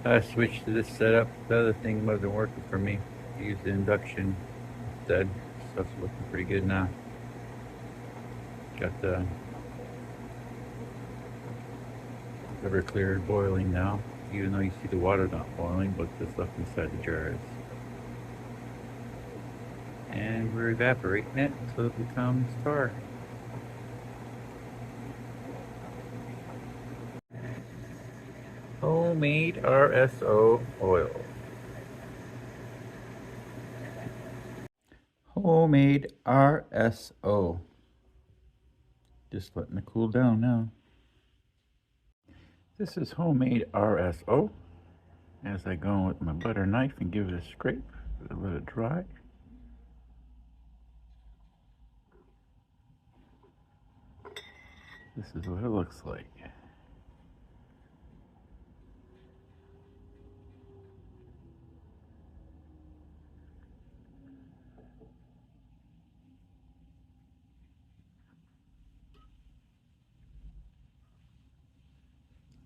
I switched to this setup. The other thing wasn't working for me. I used the induction instead. Stuff's looking pretty good now. Got the Everclear boiling now, even though you see the water not boiling, but the stuff inside the jar is. And we're evaporating it until it becomes tar. Homemade RSO oil. Homemade RSO. Just letting it cool down now. This is homemade RSO. As I go in with my butter knife and give it a scrape, let it dry. This is what it looks like.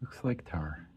Looks like tar.